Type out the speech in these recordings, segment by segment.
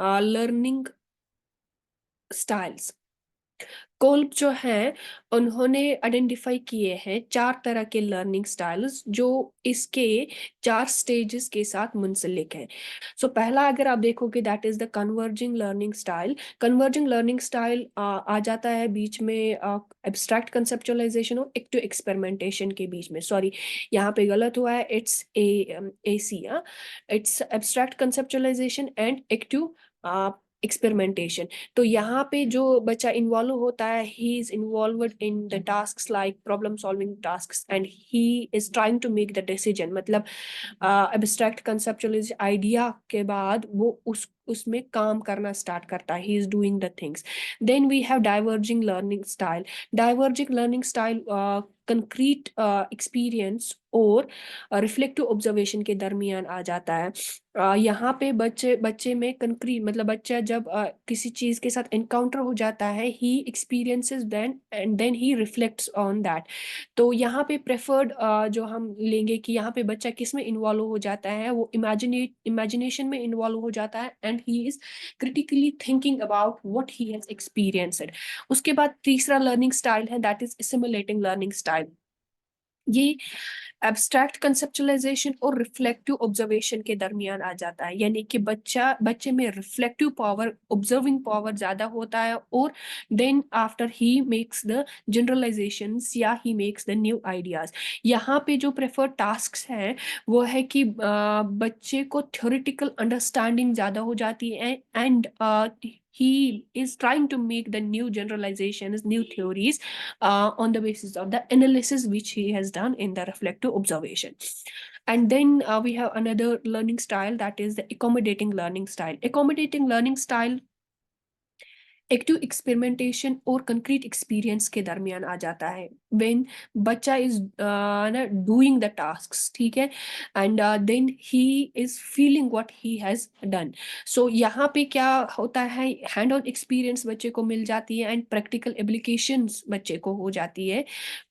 Learning styles. Kolb जो हैं उन्होंने आइडेंटिफाई किए हैं 4 तरह के लर्निंग स्टाइल्स जो इसके 4 स्टेजेस के साथ मुंसलिक हैं। सो पहला अगर आप देखोगे that is the converging learning style. Converging learning style आ जाता है बीच में एब्स्ट्रैक्ट कंसेप्चुअलाइजेशन और एक्टिव एक्सपेरिमेंटेशन के बीच में। सॉरी, यहाँ पे गलत हुआ है, it's A C. It's abstract conceptualization and active experimentation. तो यहाँ पे जो बच्चा इन्वॉल्व होता है, he is involved in the tasks like problem solving tasks and he is trying to make the decision. मतलब एब्स्ट्रैक्ट कंसेप्चुअल आइडिया के बाद वो उसमें काम करना स्टार्ट करता है, he is doing the things. Then we have diverging learning style. Diverging learning style concrete experience और रिफ्लेक्टिव ऑब्जर्वेशन के दरमियान आ जाता है। यहाँ पे बच्चे बच्चे में कंक्रीट मतलब बच्चा जब किसी चीज के साथ एनकाउंटर हो जाता है, he experiences then and then he reflects on that. तो यहाँ पे प्रेफर्ड जो हम लेंगे कि यहाँ पे बच्चा किस में इन्वॉल्व हो जाता है, वो इमेजिनेशन में इन्वॉल्व हो जाता है and he is critically thinking about what he has experienced. उसके बाद तीसरा लर्निंग स्टाइल है that is simulating learning style. ये एब्स्ट्रैक्ट कंसेप्चुअलाइजेशन और रिफ्लेक्टिव ऑब्जर्वेशन के दरमियान आ जाता है, यानी कि बच्चे में रिफ्लेक्टिव पावर, ऑब्जर्विंग पावर ज्यादा होता है और then after he makes the generalizations या he makes the new ideas. यहाँ पे जो प्रेफर्ड टास्क्स हैं वो है कि बच्चे को थ्योरेटिकल अंडरस्टैंडिंग ज्यादा हो जाती है and he is trying to make the new generalizations, new theories on the basis of the analysis which he has done in the reflective observation. And then we have another learning style that is the accommodating learning style. Accommodating learning style active experimentation और concrete experience के दरमियान आ जाता है। When बच्चा is ना doing the tasks, ठीक है, and then he is feeling what he has done. So यहाँ पे क्या होता है, हैंड ऑन एक्सपीरियंस बच्चे को मिल जाती है एंड प्रैक्टिकल एप्लीकेशंस बच्चे को हो जाती है,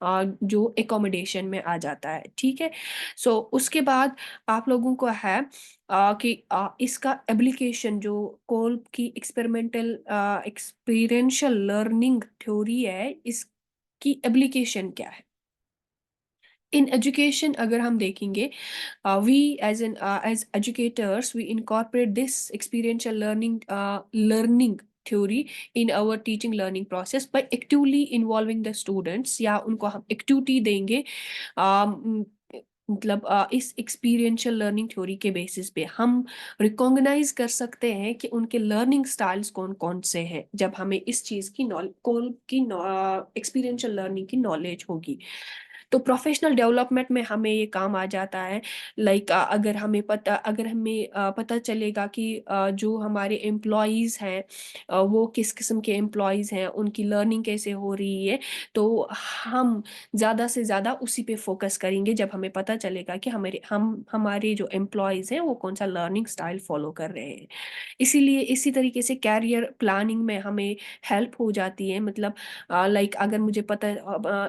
जो एकोमोडेशन में आ जाता है, ठीक है। सो उसके बाद आप लोगों को है कि इसका एप्लीकेशन जो कोल्ब की एक्सपेरिमेंटल एक्सपीरियंशियल लर्निंग थ्योरी है, इसकी एप्लीकेशन क्या है इन एजुकेशन। अगर हम देखेंगे, we as educators we incorporate this experiential learning theory in our teaching learning process by actively involving the students, या उनको हम एक्टिविटी देंगे। मतलब इस एक्सपीरियंशियल लर्निंग थ्योरी के बेसिस पे हम रिकॉग्नाइज कर सकते हैं कि उनके लर्निंग स्टाइल्स कौन कौन से हैं, जब हमें इस चीज की कोल की एक्सपीरियंशियल लर्निंग की नॉलेज होगी। तो प्रोफेशनल डेवलपमेंट में हमें ये काम आ जाता है। लाइक अगर हमें पता चलेगा कि जो हमारे एम्प्लॉयज़ हैं, वो किस किस्म के एम्प्लॉयज़ हैं, उनकी लर्निंग कैसे हो रही है, तो हम ज़्यादा से ज़्यादा उसी पे फोकस करेंगे जब हमें पता चलेगा कि हमारे जो एम्प्लॉयज़ हैं वो कौन सा लर्निंग स्टाइल फॉलो कर रहे हैं। इसीलिए इसी तरीके से कैरियर प्लानिंग में हमें हेल्प हो जाती है। मतलब लाइक अगर मुझे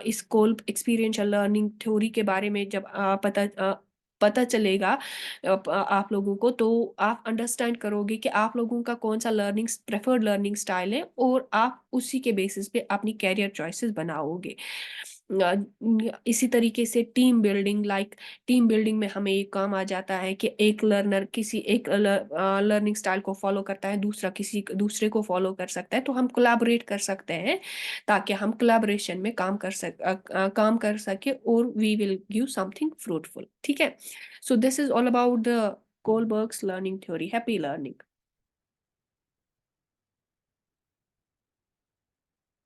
इस कोल्ब एक्सपीरियंशियल लर्निंग थ्योरी के बारे में जब पता चलेगा आप लोगों को, तो आप अंडरस्टैंड करोगे कि आप लोगों का कौन सा प्रेफर्ड लर्निंग स्टाइल है और आप उसी के बेसिस पे अपनी कैरियर चॉइसेस बनाओगे। इसी तरीके से टीम बिल्डिंग, टीम बिल्डिंग में हमें ये काम आ जाता है कि एक लर्नर किसी एक लर्निंग स्टाइल को फॉलो करता है, दूसरा किसी दूसरे को फॉलो कर सकता है, तो हम कोलैबोरेट कर सकते हैं ताकि हम कोलैबोरेशन में काम कर सके और we will give something fruitful, ठीक है। So this is all about the Kohlberg's learning theory. Happy learning.